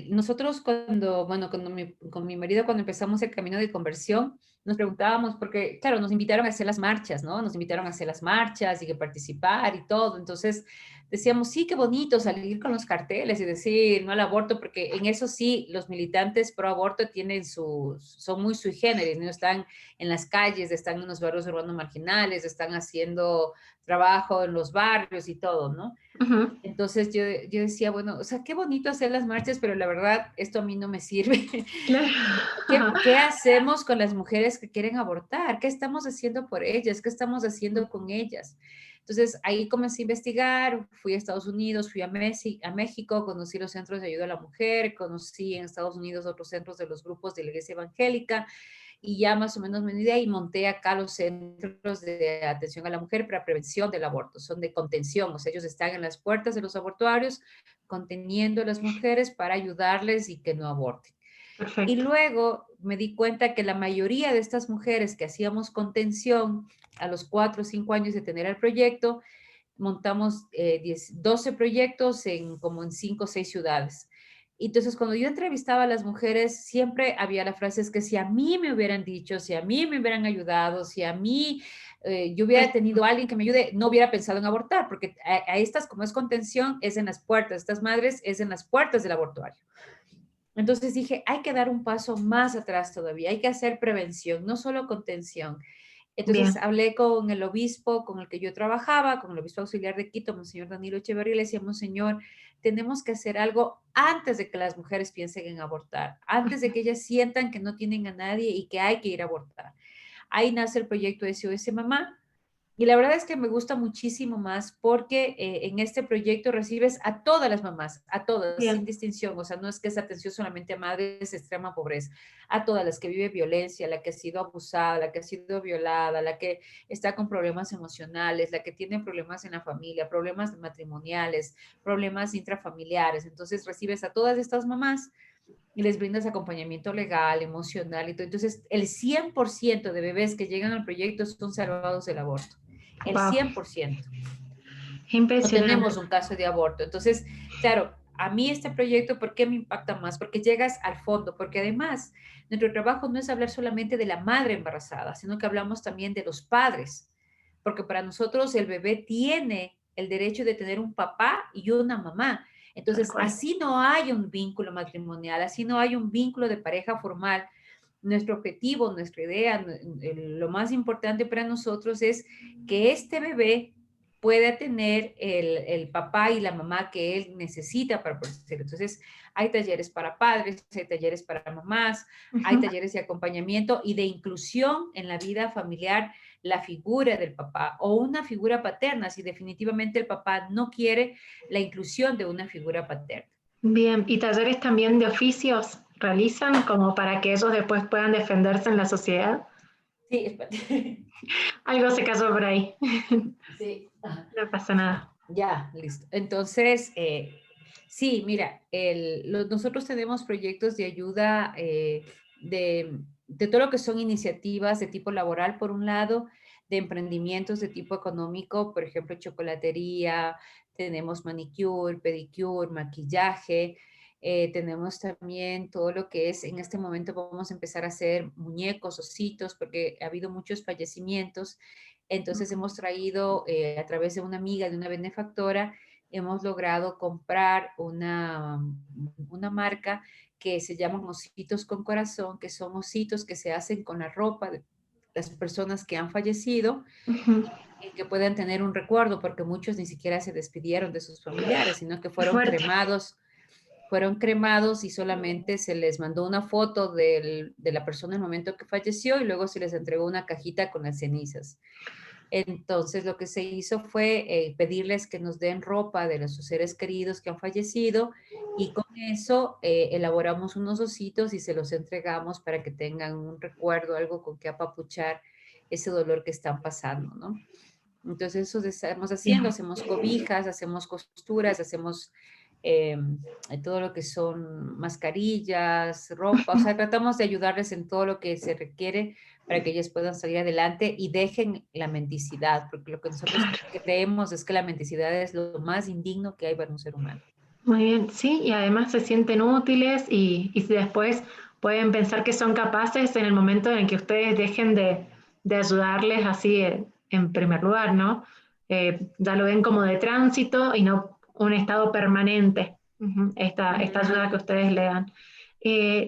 nosotros con mi marido cuando empezamos el camino de conversión, nos preguntábamos, porque claro, nos invitaron a hacer las marchas, ¿no? Nos invitaron a hacer las marchas y que participar y todo. Entonces decíamos, sí, qué bonito salir con los carteles y decir no al aborto, porque en eso sí, los militantes pro aborto son muy sui generis, ¿no? Están en las calles, están en los barrios urbanos marginales, están haciendo trabajo en los barrios y todo, ¿no? Ujú. Entonces yo decía, bueno, o sea, qué bonito hacer las marchas, pero la verdad, esto a mí no me sirve. Claro. ¿Qué hacemos con las mujeres que quieren abortar? ¿Qué estamos haciendo por ellas? ¿Qué estamos haciendo con ellas? Entonces ahí comencé a investigar, fui a Estados Unidos, fui a México, conocí los centros de ayuda a la mujer, conocí en Estados Unidos otros centros de los grupos de la iglesia evangélica, y ya más o menos me di y monté acá los centros de atención a la mujer para prevención del aborto, son de contención, o sea, ellos están en las puertas de los abortuarios conteniendo a las mujeres para ayudarles y que no aborten. Y Perfecto. luego me di cuenta que la mayoría de estas mujeres que hacíamos contención a los 4 o 5 años de tener el proyecto, montamos 12 proyectos como en 5 o 6 ciudades. Y entonces, cuando yo entrevistaba a las mujeres, siempre había la frase, es que si a mí me hubieran dicho, si a mí me hubieran ayudado, si a mí yo hubiera tenido a alguien que me ayude, no hubiera pensado en abortar, porque a estas, como es contención, es en las puertas, estas madres es en las puertas del abortuario. Entonces dije, hay que dar un paso más atrás todavía, hay que hacer prevención, no solo contención. Entonces Bien, hablé con el obispo con el que yo trabajaba, con el obispo auxiliar de Quito, Monseñor Danilo Echeverría, y le decía, Monseñor, tenemos que hacer algo antes de que las mujeres piensen en abortar, antes de que ellas sientan que no tienen a nadie y que hay que ir a abortar. Ahí nace el proyecto SOS Mamá, y la verdad es que me gusta muchísimo más porque en este proyecto recibes a todas las mamás, a todas, sin bien. distinción. O sea, no es que es atención solamente a madres de extrema pobreza, a todas las que vive violencia, la que ha sido abusada, la que ha sido violada, la que está con problemas emocionales, la que tiene problemas en la familia, problemas matrimoniales, problemas intrafamiliares. Entonces recibes a todas estas mamás y les brindas acompañamiento legal, emocional y todo. Entonces, el 100% de bebés que llegan al proyecto son salvados del aborto. El Wow, 100%. No impresionante. tenemos un caso de aborto. Entonces, claro, a mí este proyecto, ¿por qué me impacta más? Porque llegas al fondo, porque además nuestro trabajo no es hablar solamente de la madre embarazada, sino que hablamos también de los padres, porque para nosotros el bebé tiene el derecho de tener un papá y una mamá. Tal Entonces, cual. así no hay un vínculo matrimonial, así no hay un vínculo de pareja formal. Nuestro objetivo, nuestra idea, lo más importante para nosotros es que este bebé pueda tener el papá y la mamá que él necesita para proceder. Entonces, hay talleres para padres, hay talleres para mamás, hay Ujú. talleres de acompañamiento y de inclusión en la vida familiar, la figura del papá o una figura paterna, si definitivamente el papá no quiere la inclusión de una figura paterna. Bien, ¿y talleres también de oficios realizan como para que ellos después puedan defenderse en la sociedad? Sí, espérate. Algo se cayó por ahí. Sí. No pasa nada. Ya, listo. Entonces, sí, mira, nosotros tenemos proyectos de ayuda de todo lo que son iniciativas de tipo laboral, por un lado, de emprendimientos de tipo económico, por ejemplo, chocolatería, tenemos manicure, pedicure, maquillaje, tenemos también todo lo que es, en este momento vamos a empezar a hacer muñecos, ositos, porque ha habido muchos fallecimientos. Entonces hemos traído a través de una amiga, de una benefactora, hemos logrado comprar una marca que se llaman ositos con corazón, que son ositos que se hacen con la ropa de las personas que han fallecido Ujú. y que puedan tener un recuerdo, porque muchos ni siquiera se despidieron de sus familiares, sino que Qué fuerte. fueron cremados y solamente se les mandó una foto de la persona en el momento que falleció y luego se les entregó una cajita con las cenizas. Entonces, lo que se hizo fue pedirles que nos den ropa de sus seres queridos que han fallecido y con eso elaboramos unos ositos y se los entregamos para que tengan un recuerdo, algo con que apapuchar ese dolor que están pasando, ¿no? Entonces, eso estamos haciendo, Bien. hacemos cobijas, hacemos costuras, hacemos eh, todo lo que son mascarillas, ropa, o sea, tratamos de ayudarles en todo lo que se requiere para que ellos puedan salir adelante y dejen la mendicidad, porque lo que nosotros Claro. creemos es que la mendicidad es lo más indigno que hay para un ser humano. Muy bien, sí, y además se sienten útiles y si después pueden pensar que son capaces en el momento en el que ustedes dejen de ayudarles así en primer lugar, ¿no? Ya lo ven como de tránsito y no un estado permanente, esta ayuda que ustedes le dan.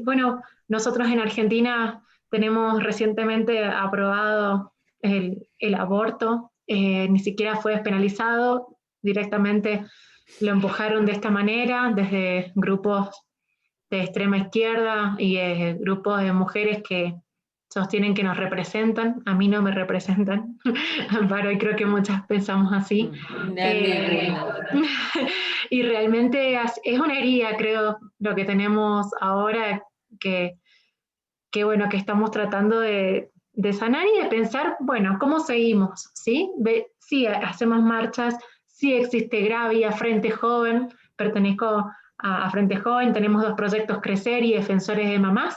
Bueno, nosotros en Argentina tenemos recientemente aprobado el aborto, ni siquiera fue despenalizado, directamente lo empujaron de esta manera desde grupos de extrema izquierda y grupos de mujeres que sostienen que nos representan. A mí no me representan, Amparo, y creo que muchas pensamos así. No, Eh, ninguna. y realmente es una herida, creo, lo que tenemos ahora, que, que bueno, que estamos tratando de sanar y de pensar, bueno, ¿cómo seguimos? ¿Sí? Sí, hacemos marchas, sí existe Gravia, Frente Joven, pertenezco a Frente Joven, tenemos dos proyectos Crecer y Defensores de Mamás,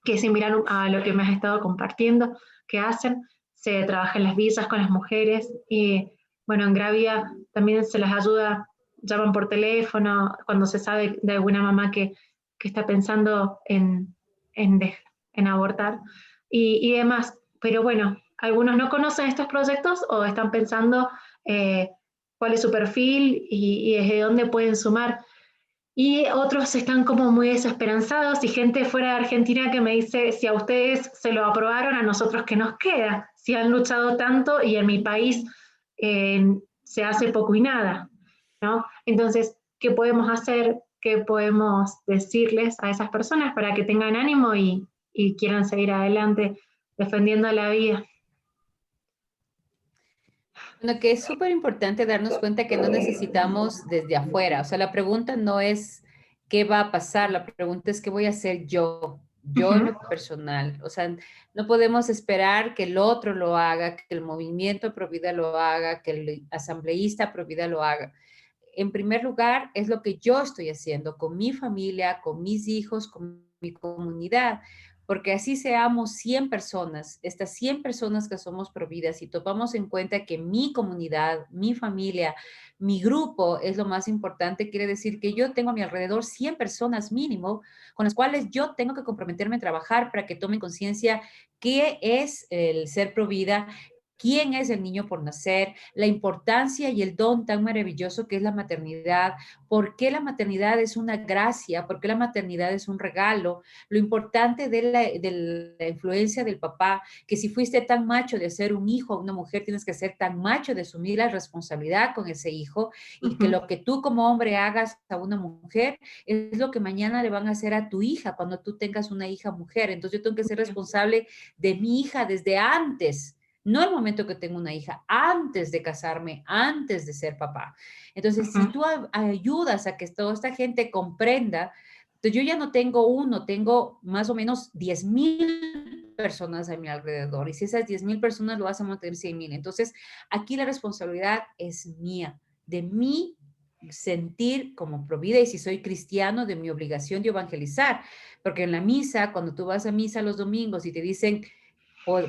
que es similar a lo que me has estado compartiendo, que hacen, se trabaja en las villas con las mujeres y bueno, en Gravia también se las ayuda, llaman por teléfono cuando se sabe de alguna mamá que está pensando en, en abortar y demás. Pero bueno, algunos no conocen estos proyectos o están pensando cuál es su perfil y desde dónde pueden sumar. Y otros están como muy desesperanzados y gente fuera de Argentina que me dice, si a ustedes se lo aprobaron, a nosotros qué nos queda, si han luchado tanto y en mi país se hace poco y nada, ¿no? Entonces, ¿qué podemos hacer? ¿Qué podemos decirles a esas personas para que tengan ánimo y quieran seguir adelante defendiendo la vida? Bueno, que es súper importante darnos cuenta que no necesitamos desde afuera. O sea, la pregunta no es qué va a pasar, la pregunta es qué voy a hacer yo en Ujú, lo personal. O sea, no podemos esperar que el otro lo haga, que el movimiento Pro Vida lo haga, que el asambleísta Pro Vida lo haga. En primer lugar, es lo que yo estoy haciendo con mi familia, con mis hijos, con mi comunidad, porque así seamos 100 personas, estas 100 personas que somos providas y topamos en cuenta que mi comunidad, mi familia, mi grupo es lo más importante, quiere decir que yo tengo a mi alrededor 100 personas mínimo con las cuales yo tengo que comprometerme a trabajar para que tomen conciencia qué es el ser provida, quién es el niño por nacer, la importancia y el don tan maravilloso que es la maternidad, por qué la maternidad es una gracia, por qué la maternidad es un regalo, lo importante de la influencia del papá, que si fuiste tan macho de ser un hijo o una mujer, tienes que ser tan macho de asumir la responsabilidad con ese hijo y que ujú, lo que tú como hombre hagas a una mujer es lo que mañana le van a hacer a tu hija cuando tú tengas una hija mujer. Entonces yo tengo que ser responsable de mi hija desde antes, no el momento que tengo una hija, antes de casarme, antes de ser papá. Entonces, ujú. si tú ayudas a que toda esta gente comprenda, entonces yo ya no tengo uno, tengo más o menos 10,000 personas a mi alrededor. Y si esas 10,000 personas lo hacen mantener 100,000. Entonces, aquí la responsabilidad es mía, de mi sentir como provida y si soy cristiano, de mi obligación de evangelizar. Porque en la misa, cuando tú vas a misa los domingos y te dicen,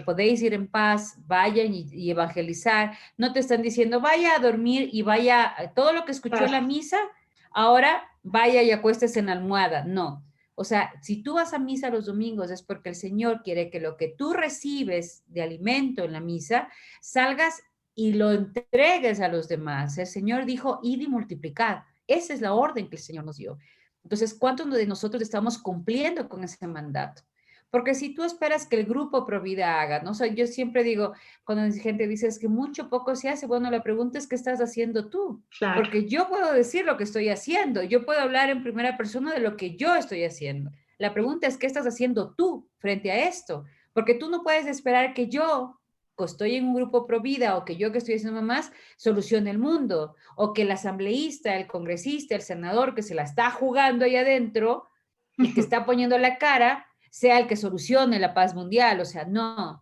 podéis ir en paz, vayan y evangelizar. No te están diciendo, vaya a dormir y vaya, todo lo que escuchó en la Claro. misa, ahora vaya y acuéstese en la almohada. No. O sea, si tú vas a misa los domingos es porque el Señor quiere que lo que tú recibes de alimento en la misa, salgas y lo entregues a los demás. El Señor dijo, id y multiplicad. Esa es la orden que el Señor nos dio. Entonces, ¿cuántos de nosotros estamos cumpliendo con ese mandato? Porque si tú esperas que el grupo Provida haga, ¿no? O sea, yo siempre digo, cuando la gente dice es que mucho poco se hace, bueno, la pregunta es qué estás haciendo tú. Claro. Porque yo puedo decir lo que estoy haciendo, yo puedo hablar en primera persona de lo que yo estoy haciendo. La pregunta es qué estás haciendo tú frente a esto, porque tú no puedes esperar que yo, que estoy en un grupo Provida o que yo que estoy haciendo más, solucione el mundo, o que el asambleísta, el congresista, el senador que se la está jugando ahí adentro y que está poniendo la cara, sea el que solucione la paz mundial, o sea, no.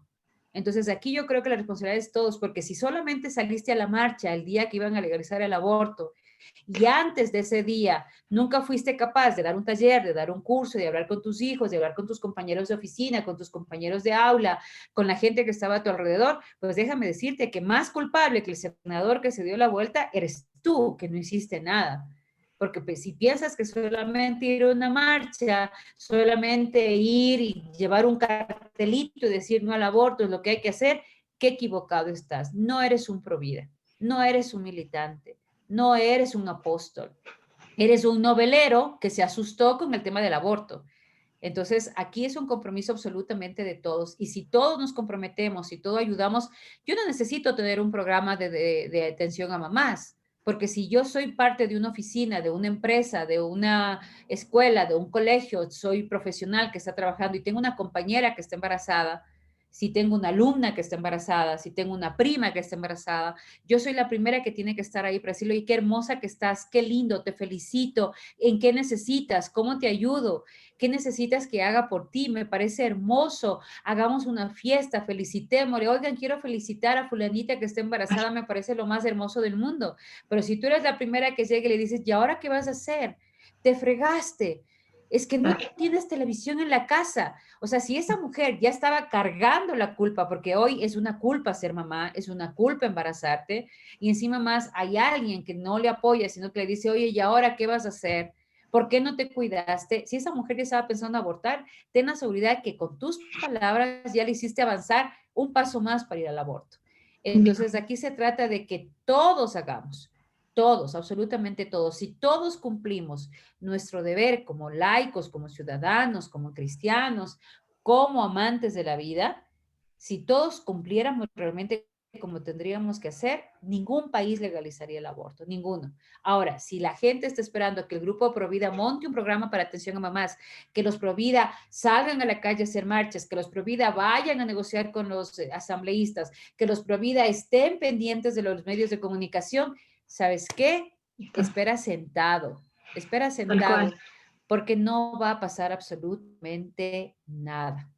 Entonces aquí yo creo que la responsabilidad es todos, porque si solamente saliste a la marcha el día que iban a legalizar el aborto y antes de ese día nunca fuiste capaz de dar un taller, de dar un curso, de hablar con tus hijos, de hablar con tus compañeros de oficina, con tus compañeros de aula, con la gente que estaba a tu alrededor, pues déjame decirte que más culpable que el senador que se dio la vuelta eres tú, que no hiciste nada. Porque pues, si piensas que solamente ir a una marcha, solamente ir y llevar un cartelito y decir no al aborto es lo que hay que hacer, qué equivocado estás. No eres un provida, no eres un militante, no eres un apóstol. Eres un novelero que se asustó con el tema del aborto. Entonces, aquí es un compromiso absolutamente de todos. Y si todos nos comprometemos, si todos ayudamos, yo no necesito tener un programa de atención a mamás, porque si yo soy parte de una oficina, de una empresa, de una escuela, de un colegio, soy profesional que está trabajando y tengo una compañera que está embarazada, si tengo una alumna que está embarazada, si tengo una prima que está embarazada, yo soy la primera que tiene que estar ahí para decirle, oye, qué hermosa que estás, qué lindo, te felicito, ¿en qué necesitas? ¿Cómo te ayudo? ¿Qué necesitas que haga por ti? Me parece hermoso, hagamos una fiesta, felicitémosle, oigan, quiero felicitar a fulanita que está embarazada, me parece lo más hermoso del mundo, pero si tú eres la primera que llega y le dices, ¿y ahora qué vas a hacer? Te fregaste. Es que no tienes televisión en la casa. O sea, si esa mujer ya estaba cargando la culpa, porque hoy es una culpa ser mamá, es una culpa embarazarte, y encima más hay alguien que no le apoya, sino que le dice, oye, ¿y ahora qué vas a hacer? ¿Por qué no te cuidaste? Si esa mujer ya estaba pensando abortar, ten la seguridad que con tus palabras ya le hiciste avanzar un paso más para ir al aborto. Entonces, aquí se trata de que todos hagamos, todos, absolutamente todos, si todos cumplimos nuestro deber como laicos, como ciudadanos, como cristianos, como amantes de la vida, si todos cumpliéramos realmente como tendríamos que hacer, ningún país legalizaría el aborto, ninguno. Ahora, si la gente está esperando que el grupo Provida monte un programa para atención a mamás, que los Provida salgan a la calle a hacer marchas, que los Provida vayan a negociar con los asambleístas, que los Provida estén pendientes de los medios de comunicación, ¿sabes qué? Espera Tal cual. sentado, porque no va a pasar absolutamente nada.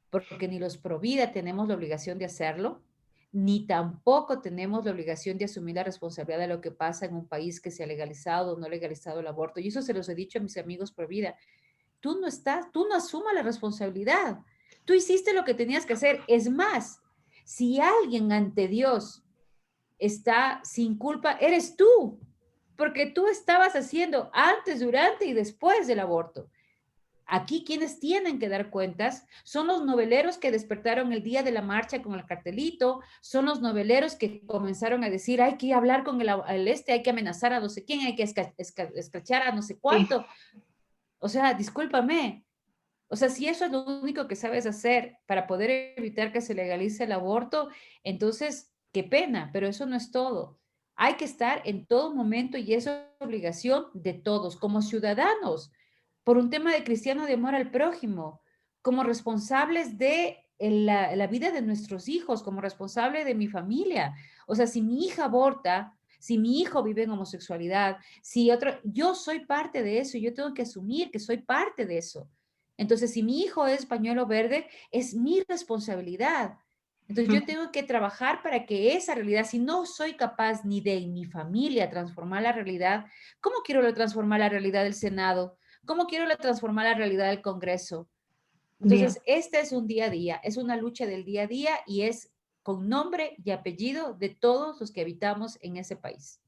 Porque ni los Provida tenemos la obligación de hacerlo, ni tampoco tenemos la obligación de asumir la responsabilidad de lo que pasa en un país que se ha legalizado o no legalizado el aborto. Y eso se los he dicho a mis amigos Provida. Tú no asumas la responsabilidad. Tú hiciste lo que tenías que hacer. Es más, si alguien ante Dios está sin culpa, eres tú, porque tú estabas haciendo antes, durante y después del aborto. Aquí quienes tienen que dar cuentas son los noveleros que despertaron el día de la marcha con el cartelito, son los noveleros que comenzaron a decir hay que hablar con hay que amenazar a no sé quién, hay que escrachar a no sé Sí. cuánto. O sea, discúlpame. O sea, si eso es lo único que sabes hacer para poder evitar que se legalice el aborto, entonces, qué pena, pero eso no es todo. Hay que estar en todo momento y eso es obligación de todos, como ciudadanos, por un tema de cristiano de amor al prójimo, como responsables de la vida de nuestros hijos, como responsable de mi familia. O sea, si mi hija aborta, si mi hijo vive en homosexualidad, si otro, yo soy parte de eso y yo tengo que asumir que soy parte de eso. Entonces, si mi hijo es pañuelo verde, es mi responsabilidad. Entonces, yo tengo que trabajar para que esa realidad, si no soy capaz ni de mi familia transformar la realidad, ¿cómo quiero transformar la realidad del Senado? ¿Cómo quiero transformar la realidad del Congreso? Bien. Entonces, este es un día a día, es una lucha del día a día y es con nombre y apellido de todos los que habitamos en ese país.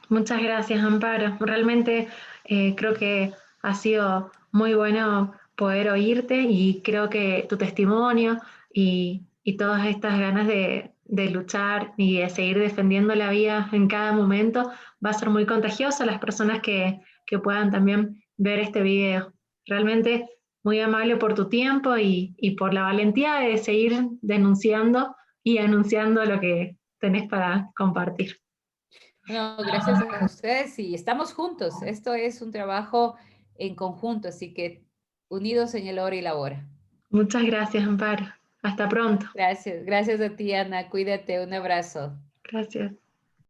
Muchas gracias, Amparo. Realmente creo que ha sido muy bueno poder oírte y creo que tu testimonio y todas estas ganas de luchar y de seguir defendiendo la vida en cada momento va a ser muy contagioso a las personas que puedan también ver este video. Realmente muy amable por tu tiempo y por la valentía de seguir denunciando y anunciando lo que tenés para compartir. No, gracias a ustedes y estamos juntos. Esto es un trabajo en conjunto, así que unidos en el hora y la hora. Muchas gracias, Amparo. Hasta pronto. Gracias, gracias a ti, Ana. Cuídate, un abrazo. Gracias.